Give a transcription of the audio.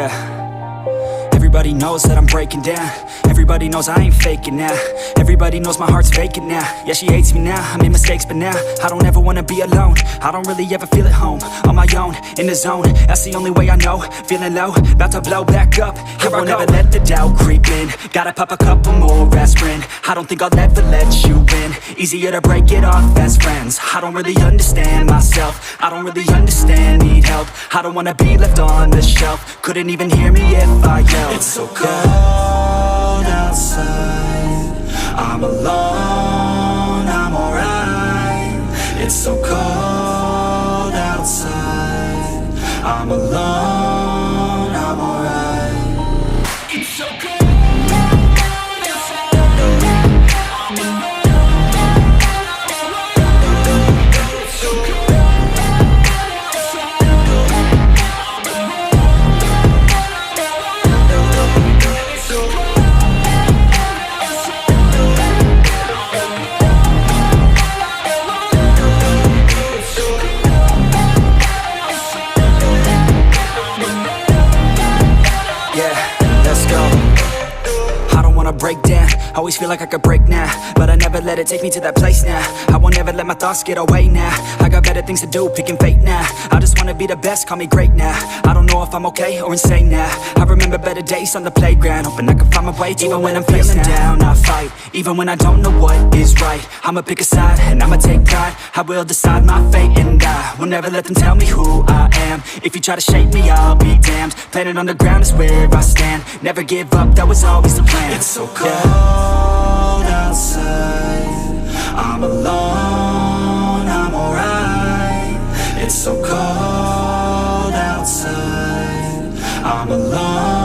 Yeah. Everybody knows that I'm breaking down. Everybody knows I ain't faking now. Everybody knows my heart's vacant now. Yeah, she hates me now, I made mistakes but now I don't ever wanna be alone. I don't really ever feel at home. On my own, in the zone, that's the only way I know. Feeling low, about to blow back up. I won't ever let the doubt creep in. Gotta pop a couple more aspirin. I don't think I'll ever let you in. Easier to break it off best friends. I don't really understand myself. I don't really understand, need help. I don't wanna be left on the shelf. Couldn't even hear me if I yelled. It's so cold outside, I'm alone, I'm alright. It's so cold outside, I'm alone, I'm alright. It's so cold outside, I'm alone. It's so cold outside, I'm alone. Break down, always feel like I could break now, but I never let it take me to that place now. I won't ever let my thoughts get away now. I got better things to do, picking fate now. I just wanna be the best, call me great now. I don't know if I'm okay or insane now. I remember better days on the playground, hoping I can find my way. Even when I'm feeling down, I fight. Even when I don't know what is right, I'ma pick a side and I'ma take pride. I will decide my fate and I will never let them tell me who I am. If you try to shake me, I'll be damned. Planet on the ground is where I stand. Never give up, that was always the plan. It's so cold outside, I'm alone, I'm alright. It's so cold outside, I'm alone.